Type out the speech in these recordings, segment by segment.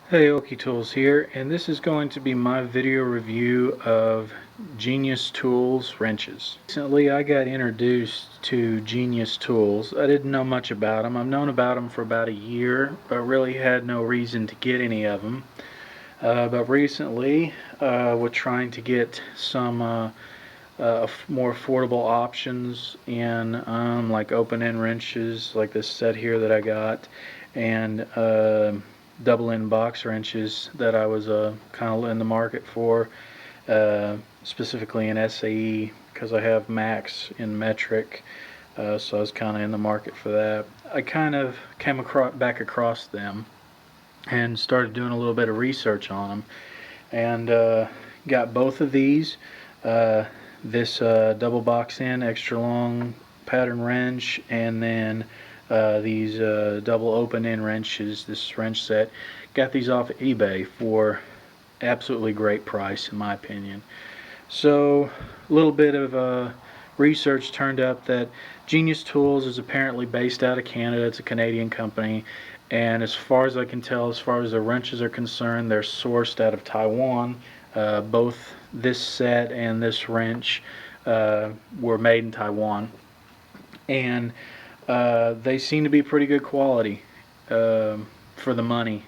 Hey, Okie Tools here, and this is going to be my video review of Genius Tools wrenches. Recently I got introduced to Genius Tools. I didn't know much about them. I've known about them for about a year, but really had no reason to get any of them. But recently, we're trying to get some more affordable options in like open-end wrenches like this set here that I got, and double end box wrenches that I was kind of in the market for, specifically in SAE because I have Max in metric, so I was kind of in the market for that. I kind of came back across them and started doing a little bit of research on them, and got both of these. This double box in extra long pattern wrench, and then these double open end wrenches, this wrench set. Got these off of eBay for absolutely great price in my opinion. So a little bit of research turned up that Genius Tools is apparently based out of Canada. It's a Canadian company, and as far as I can tell, as far as the wrenches are concerned, they're sourced out of Taiwan. Both this set and this wrench were made in Taiwan, and they seem to be pretty good quality for the money,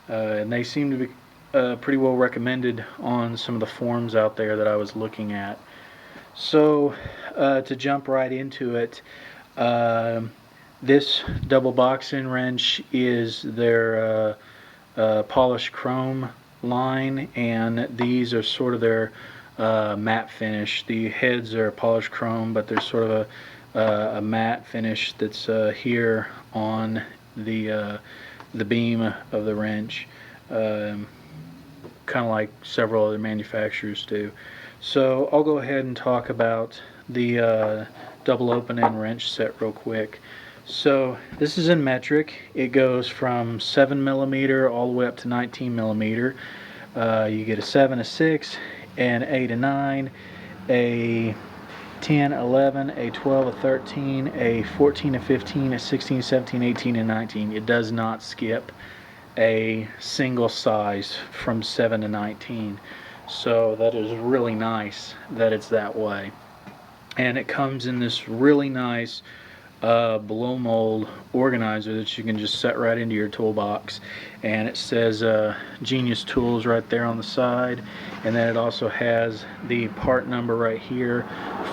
and they seem to be pretty well recommended on some of the forums out there that I was looking at. So to jump right into it, this double box-in wrench is their polished chrome line, and these are sort of their matte finish. The heads are polished chrome, but there's sort of a matte finish that's here on the beam of the wrench, kind of like several other manufacturers do. So I'll go ahead and talk about the double open end wrench set real quick. So this is in metric. It goes from 7mm all the way up to 19mm. You get a 7, a 6, an 8, a 9, a 10, 11, a 12, a 13, a 14, a 15, a 16, 17, 18, and 19. It does not skip a single size from 7 to 19. So that is really nice that it's that way. And it comes in this really nice blow mold organizer that you can just set right into your toolbox, and it says Genius Tools right there on the side, and then it also has the part number right here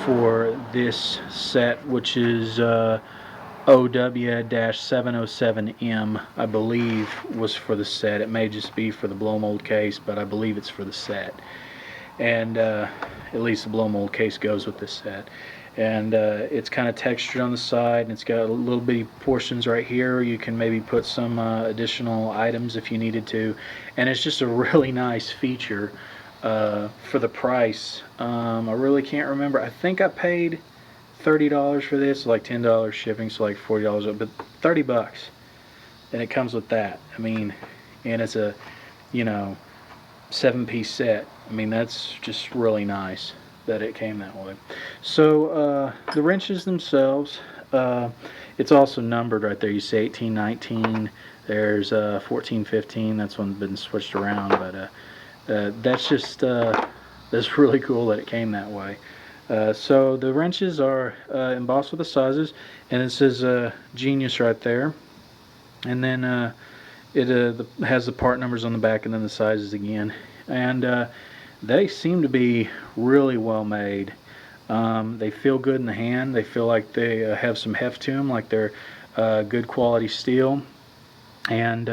for this set, which is OW-707M, I believe was for the set. It may just be for the blow mold case, but I believe it's for the set, and at least the blow mold case goes with this set. And it's kind of textured on the side, and it's got little bitty portions right here. You can maybe put some additional items if you needed to, and it's just a really nice feature for the price. I really can't remember. I think I paid $30 for this, like $10 shipping, so like $40, but $30, and it comes with that. I mean, and it's a 7-piece set. I mean, that's just really nice that it came that way. So the wrenches themselves, it's also numbered right there. You see 18, 19, there's 14, 15. That's one been switched around, but that's just that's really cool that it came that way. So the wrenches are embossed with the sizes, and it says Genius right there, and then it has the part numbers on the back, and then the sizes again, and they seem to be really well made. They feel good in the hand. They feel like they have some heft to them, like they're good quality steel, and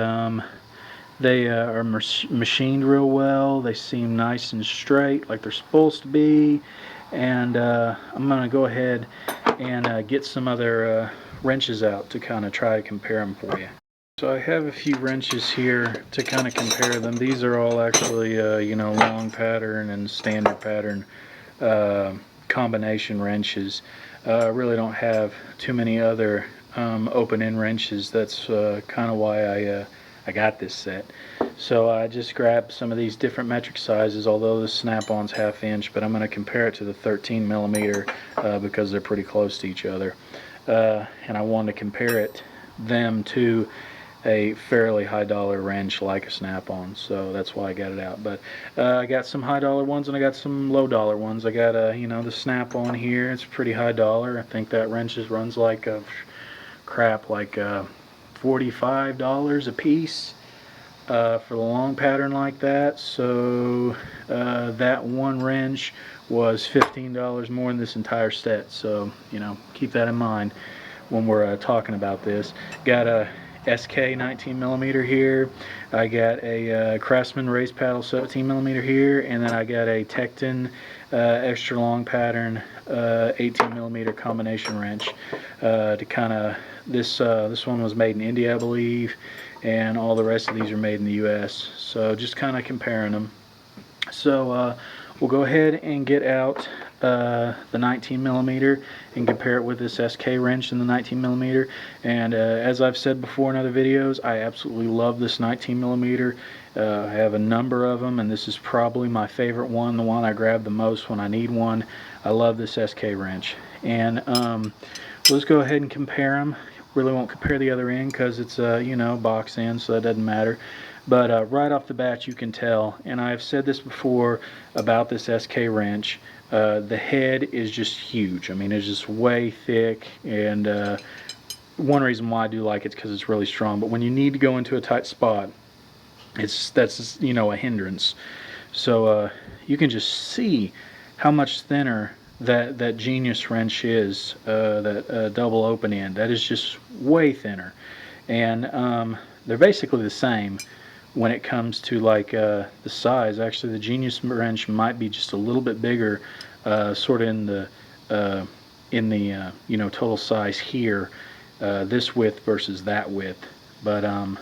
they are machined real well. They seem nice and straight, like they're supposed to be. And I'm going to go ahead and get some other wrenches out to kind of try to compare them for you. So I have a few wrenches here to kind of compare them. These are all actually long pattern and standard pattern combination wrenches. I really don't have too many other open end wrenches. That's kind of why I got this set. So I just grabbed some of these different metric sizes, although the snap-on's 1/2 inch, but I'm going to compare it to the 13mm because they're pretty close to each other. And I wanted to compare them to a fairly high dollar wrench like a Snap-on, so that's why I got it out. But I got some high dollar ones and I got some low dollar ones. I got the Snap-on here. It's pretty high dollar. I think that wrench runs like $45 a piece for the long pattern like that. So that one wrench was $15 more than this entire set. So keep that in mind when we're talking about this. Got a SK 19mm here. I got a Craftsman raised paddle 17mm here, and then I got a Tecton extra long pattern 18mm combination wrench to kind of this one was made in India, I believe, and all the rest of these are made in the US. So just kind of comparing them. So we'll go ahead and get out the 19mm and compare it with this SK wrench in the 19mm. And as I've said before in other videos, I absolutely love this 19mm. I have a number of them, and this is probably my favorite one, the one I grab the most when I need one. I love this SK wrench. And let's go ahead and compare them. Really won't compare the other end because it's box end, so that doesn't matter. But right off the bat you can tell, and I've said this before about this SK wrench, the head is just huge. I mean, it's just way thick, and one reason why I do like it is because it's really strong. But when you need to go into a tight spot, that's a hindrance. So you can just see how much thinner that Genius wrench is, that double open end. That is just way thinner, and they're basically the same when it comes to like the size. Actually, the Genius wrench might be just a little bit bigger, sort of in the total size here, this width versus that width. But and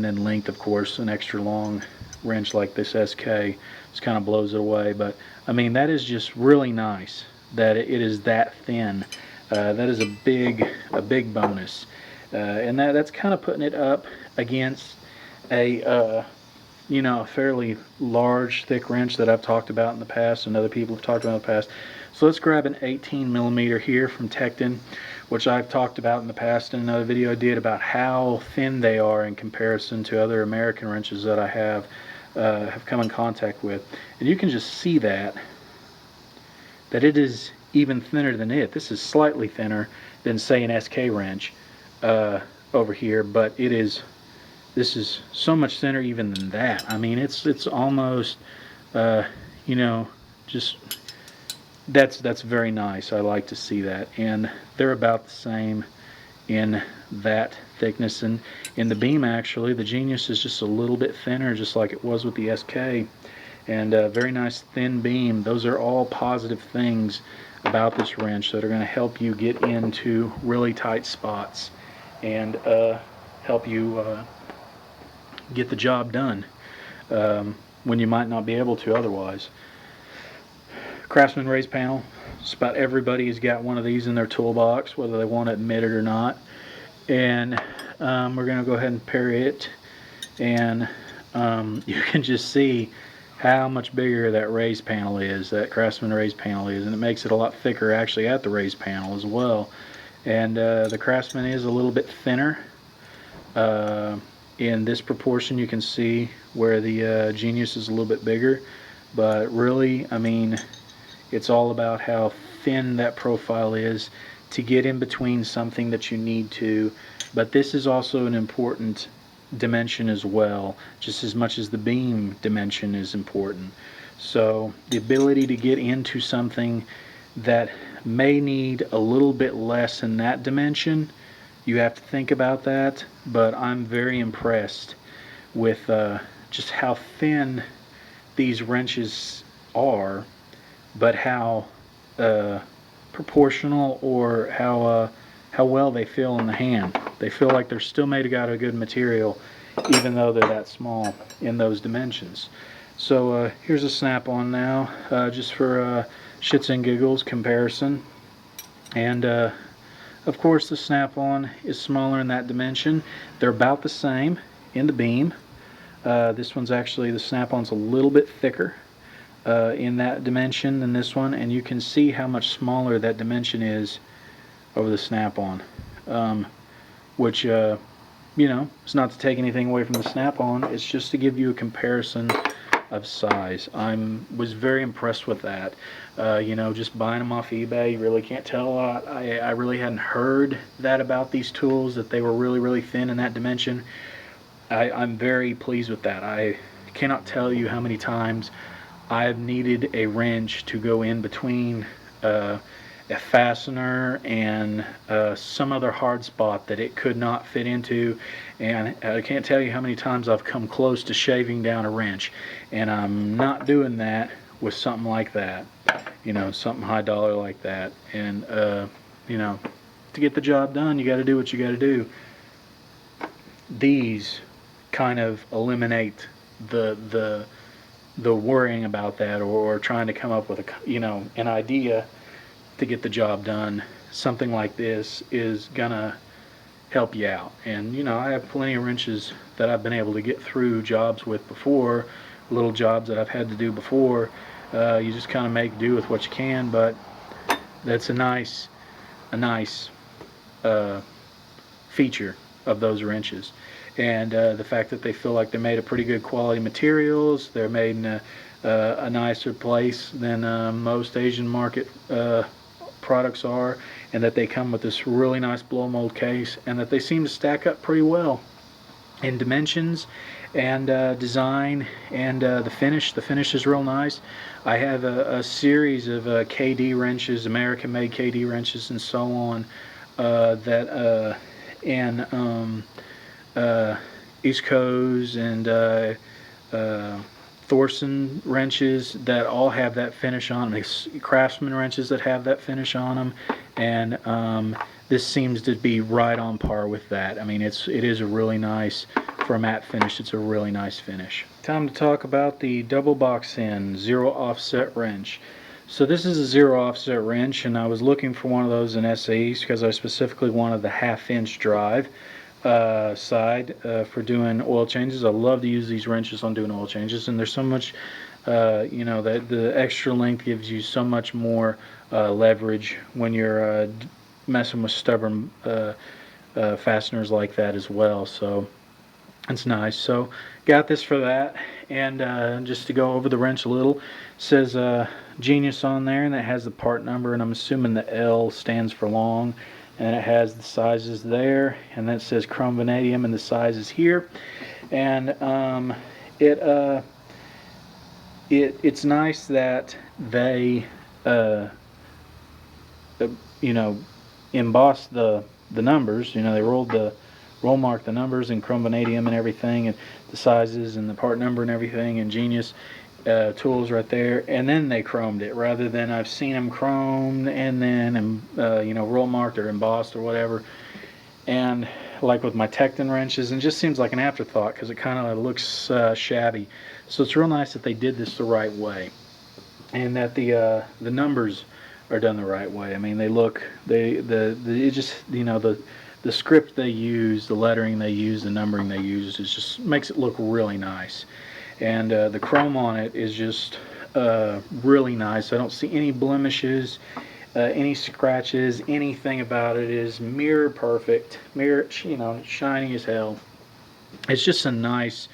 then length, of course, an extra long wrench like this SK just kind of blows it away. But I mean, that is just really nice that it is that thin. That is a big bonus, and that's kind of putting it up against a fairly large, thick wrench that I've talked about in the past and other people have talked about in the past. So let's grab an 18mm here from Tecton, which I've talked about in the past in another video I did about how thin they are in comparison to other American wrenches that I have come in contact with. And you can just see that it is even thinner than it. This is slightly thinner than, say, an SK wrench over here, but this is so much thinner even than that. I mean, it's almost just that's very nice. I like to see that. And they're about the same in that thickness. And in the beam, actually, the Genius is just a little bit thinner, just like it was with the SK. And very nice thin beam. Those are all positive things about this wrench that are going to help you get into really tight spots and help you get the job done when you might not be able to otherwise. Craftsman raised panel. Just about everybody has got one of these in their toolbox, whether they want to admit it or not. And we're going to go ahead and pair it, and you can just see how much bigger that raised panel is, that Craftsman raised panel is, and it makes it a lot thicker actually at the raised panel as well. And the Craftsman is a little bit thinner. In this proportion you can see where the Genius is a little bit bigger, but really, I mean, it's all about how thin that profile is to get in between something that you need to. But this is also an important dimension as well, just as much as the beam dimension is important. So the ability to get into something that may need a little bit less in that dimension, you have to think about that. But I'm very impressed with just how thin these wrenches are, but how proportional, or how well they feel in the hand. They feel like they're still made out of good material, even though they're that small in those dimensions. So here's a Snap-on now, just for shits and giggles comparison. And of course the Snap-on is smaller in that dimension. They're about the same in the beam. This one's actually, the Snap-on's a little bit thicker in that dimension than this one, and you can see how much smaller that dimension is over the Snap-on, which you know, it's not to take anything away from the snap-on, it's just to give you a comparison of size. Was very impressed with that. You know, just buying them off eBay, you really can't tell a lot. I really hadn't heard that about these tools, that they were really thin in that dimension. I'm very pleased with that. I cannot tell you how many times I've needed a wrench to go in between a fastener and some other hard spot that it could not fit into, and I can't tell you how many times I've come close to shaving down a wrench, and I'm not doing that with something like that, you know, something high dollar like that. And you know, to get the job done, you got to do what you got to do. These kind of eliminate the worrying about that, or trying to come up with an idea to get the job done. Something like this is gonna help you out. And you know, I have plenty of wrenches that I've been able to get through jobs with before, little jobs that I've had to do before. You just kind of make do with what you can, but that's a nice feature of those wrenches. And the fact that they feel like they're made of pretty good quality materials, they're made in a nicer place than most Asian market products are, and that they come with this really nice blow mold case, and that they seem to stack up pretty well in dimensions and design, and the finish. The finish is real nice. I have a series of KD wrenches, American made KD wrenches and so on, that and East Coast and Thorson wrenches that all have that finish on them. Craftsman wrenches that have that finish on them, and this seems to be right on par with that. I mean, it is a really nice, for a matte finish, it's a really nice finish. Time to talk about the double box in zero offset wrench. So this is a zero offset wrench, and I was looking for one of those in SAEs because I specifically wanted the 1/2 inch drive side for doing oil changes. I love to use these wrenches on doing oil changes, and there's so much, you know, that the extra length gives you so much more leverage when you're messing with stubborn fasteners like that as well. So it's nice. So got this for that. And just to go over the wrench a little, it says Genius on there, and it has the part number, and I'm assuming the L stands for long. And it has the sizes there, and then it says chrome vanadium, and the size is here. And it's nice that they you know, embossed the numbers. You know, they roll mark the numbers in chrome vanadium and everything, and the sizes and the part number and everything, and Genius tools right there, and then they chromed it, rather than I've seen them chromed and then you know, roll marked or embossed or whatever, and like with my Tecton wrenches, and it just seems like an afterthought because it kind of looks shabby. So it's real nice that they did this the right way, and that the numbers are done the right way. I mean, they look, it just, you know, the script they use, the lettering they use, the numbering they use, is just makes it look really nice. And the chrome on it is just really nice. I don't see any blemishes, any scratches, anything about it is mirror perfect, mirror, you know, shiny as hell. It's just a nice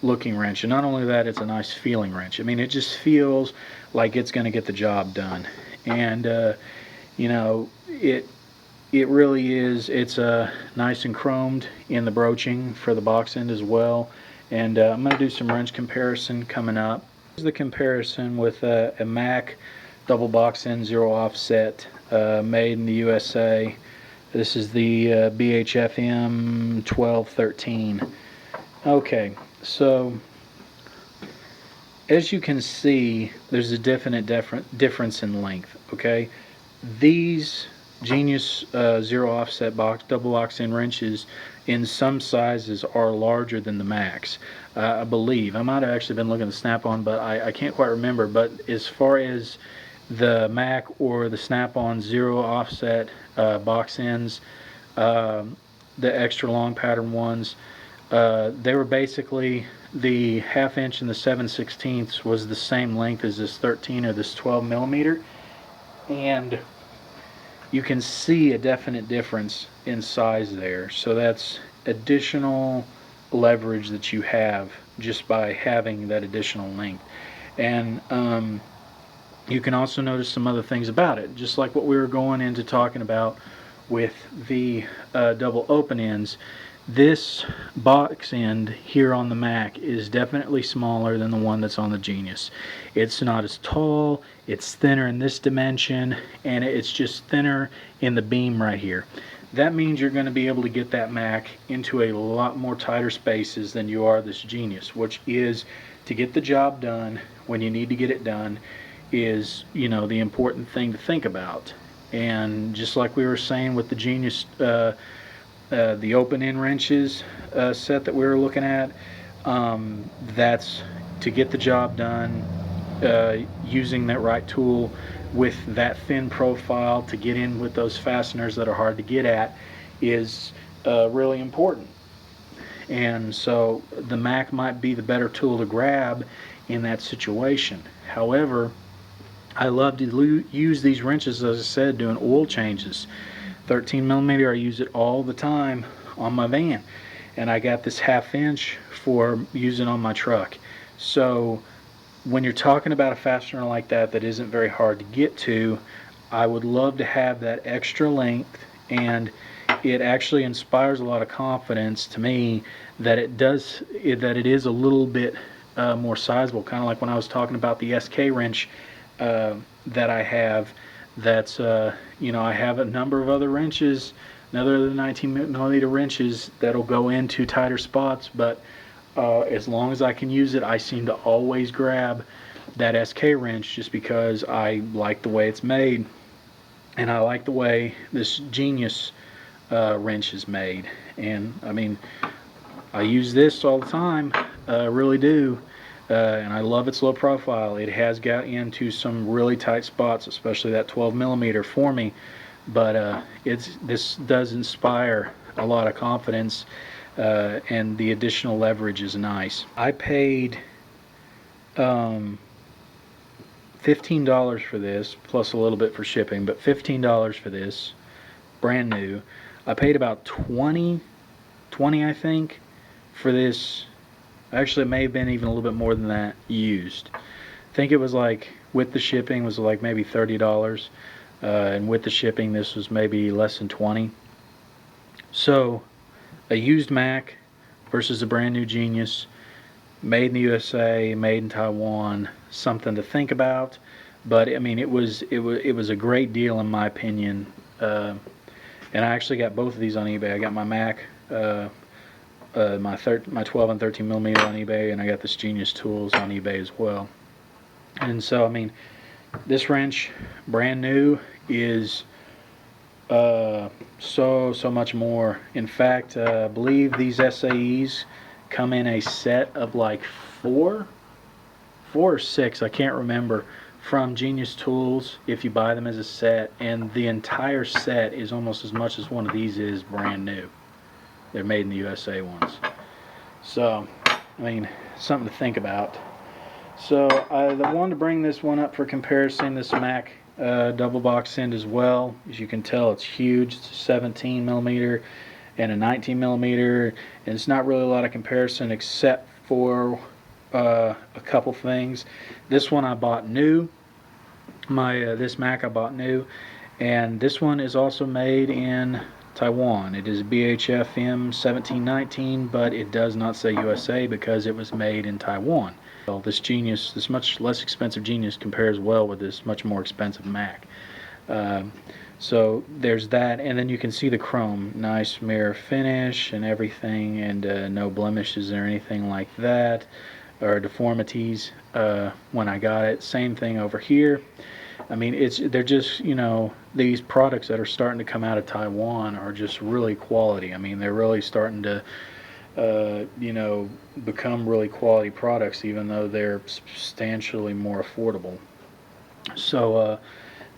looking wrench, and not only that, it's a nice feeling wrench. I mean, it just feels like it's going to get the job done. And you know, it really is. It's nice and chromed in the broaching for the box end as well. And I'm going to do some wrench comparison coming up. Here's the comparison with a Mac double box end zero offset made in the USA. This is the BHFM 1213. Okay, so as you can see, there's a definite difference in length. Okay, these Genius zero offset double box end wrenches in some sizes are larger than the Macs. I believe. I might have actually been looking at the Snap-on, but I can't quite remember. But as far as the Mac or the Snap-on zero offset box ends, the extra long pattern ones, they were basically, the 1/2 inch and the 7/16 was the same length as this 13 or this 12 millimeter, and you can see a definite difference in size there. So that's, additional leverage that you have just by having that additional length. And you can also notice some other things about it, just like what we were going into talking about with the double open ends. This box end here on the Mac is definitely smaller than the one that's on the Genius. It's not as tall, it's thinner in this dimension, and it's just thinner in the beam right here. That means you're going to be able to get that Mac into a lot more tighter spaces than you are this Genius, which is, to get the job done when you need to get it done, is, you know, the important thing to think about. And just like we were saying with the Genius, the open end wrenches set that we were looking at, that's to get the job done using that right tool with that thin profile to get in with those fasteners that are hard to get at is really important. And so the Mac might be the better tool to grab in that situation. However, I love to use these wrenches, as I said, doing oil changes. 13 millimeter, I use it all the time on my van, and I got this 1/2 inch for using on my truck. So when you're talking about a fastener like that that isn't very hard to get to, I would love to have that extra length, and it actually inspires a lot of confidence to me that it is a little bit more sizable, kind of like when I was talking about the SK wrench that I have. That's you know, I have a number of other wrenches, another 19 millimeter wrenches that'll go into tighter spots, but as long as I can use it, I seem to always grab that SK wrench, just because I like the way it's made, and I like the way this Genius wrench is made. And I mean, I use this all the time, really do. And I love its low profile. It has got into some really tight spots, especially that 12 millimeter for me, but this does inspire a lot of confidence, and the additional leverage is nice. I paid $15 for this, plus a little bit for shipping, but $15 for this, brand new. I paid about 20 I think for this. Actually, it may have been even a little bit more than that used. I think it was like, with the shipping, was like maybe $30, and with the shipping this was maybe less than 20. So a used Mac versus a brand new Genius, made in the USA, made in Taiwan, something to think about. But I mean, it was a great deal in my opinion. And I actually got both of these on eBay. I got my Mac, my 12 and 13 millimeter on eBay, and I got this Genius tools on eBay as well. And so I mean, this wrench, brand new, is so much more. In fact, I believe these SAEs come in a set of like four or six, I can't remember, from Genius Tools if you buy them as a set, and the entire set is almost as much as one of these is brand new. They're made in the USA ones. So I mean, something to think about. So I wanted to bring this one up for comparison, this Mac double box end as well. As you can tell, it's huge. It's a 17 millimeter and a 19 millimeter, and it's not really a lot of comparison except for a couple things. This one I bought new. This Mac I bought new, and this one is also made in Taiwan. It is BHF M1719, but it does not say USA because it was made in Taiwan. Well, this Genius, this much less expensive Genius, compares well with this much more expensive Mac. So there's that, and then you can see the chrome, nice mirror finish and everything, and no blemishes or anything like that, or deformities when I got it. Same thing over here. I mean, they're just, you know, these products that are starting to come out of Taiwan are just really quality. I mean, they're really starting to you know, become really quality products, even though they're substantially more affordable. So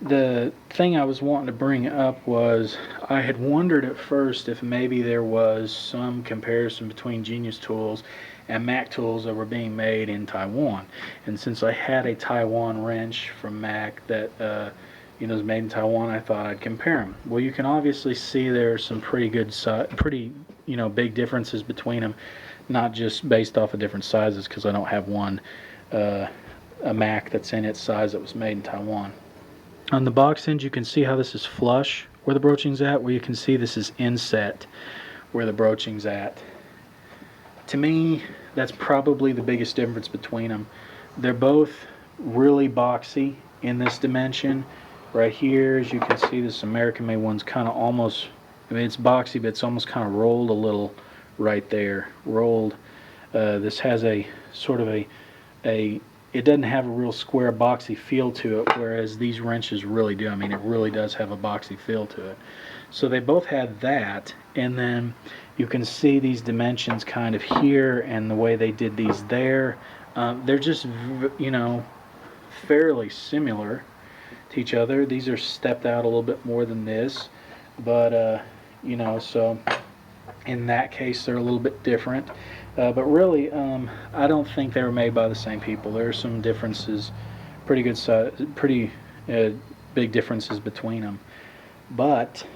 the thing I was wanting to bring up was, I had wondered at first if maybe there was some comparison between Genius tools and Mac tools that were being made in Taiwan. And since I had a Taiwan wrench from Mac that you know, is made in Taiwan, I thought I'd compare them. Well, you can obviously see there's some pretty you know, big differences between them, not just based off of different sizes, because I don't have one a Mac that's in its size that was made in Taiwan. On the box end, you can see how this is flush where the broaching's at, where you can see this is inset where the broaching's at. To me, that's probably the biggest difference between them. They're both really boxy in this dimension. Right here, as you can see, this American-made one's kind of almost, I mean, it's boxy, but it's almost kind of rolled a little right there. Rolled. This has a sort of it doesn't have a real square boxy feel to it, whereas these wrenches really do. I mean, it really does have a boxy feel to it. So they both had that, and then you can see these dimensions kind of here and the way they did these there. They're just, you know, fairly similar to each other. These are stepped out a little bit more than this, but you know, so in that case they're a little bit different. But really, I don't think they were made by the same people. There are some differences, pretty big differences between them. But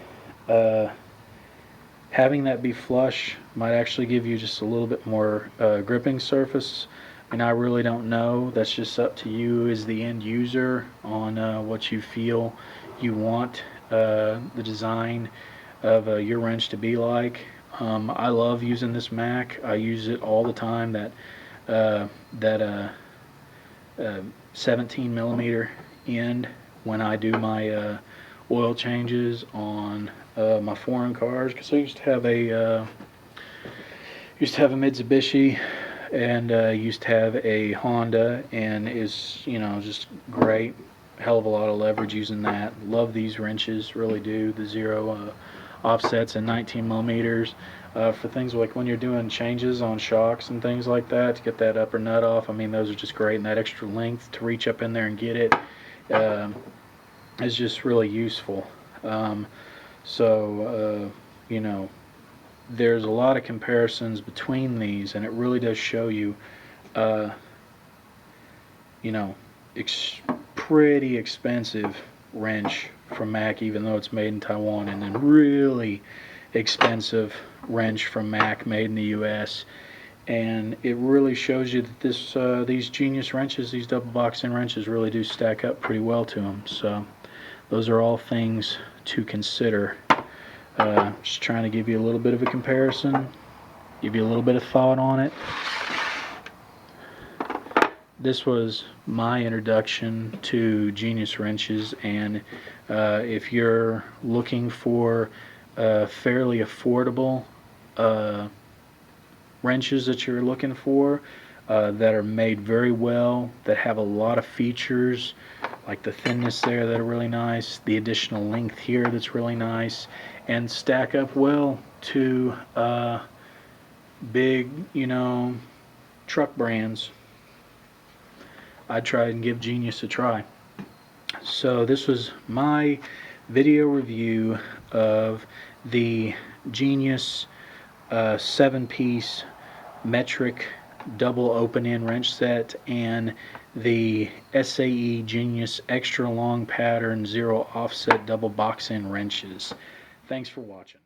having that be flush might actually give you just a little bit more gripping surface. And I really don't know. That's just up to you as the end user on what you feel you want the design of your wrench to be like. I love using this Mac. I use it all the time. That 17 millimeter end when I do my oil changes on my foreign cars, because I used to have a Mitsubishi and used to have a Honda, and is, you know, just great. Hell of a lot of leverage using that. Love these wrenches, really do. The zero offsets and 19 millimeters for things like when you're doing changes on shocks and things like that to get that upper nut off. I mean, those are just great, and that extra length to reach up in there and get it is just really useful. You know, there's a lot of comparisons between these, and it really does show you, you know, pretty expensive wrench from Mac, even though it's made in Taiwan, and then really expensive wrench from Mac made in the US. And it really shows you that these Genius wrenches, these double box-in wrenches, really do stack up pretty well to them. So those are all things to consider. Just trying to give you a little bit of a comparison, give you a little bit of thought on it. This was my introduction to Genius wrenches, and if you're looking for fairly affordable wrenches that you're looking for, that are made very well, that have a lot of features like the thinness there that are really nice, the additional length here that's really nice, and stack up well to big, you know, truck brands, I'd try and give Genius a try. So this was my video review of the Genius 7-piece metric double open-end wrench set and the SAE Genius extra long pattern zero offset double box-in wrenches. Thanks for watching.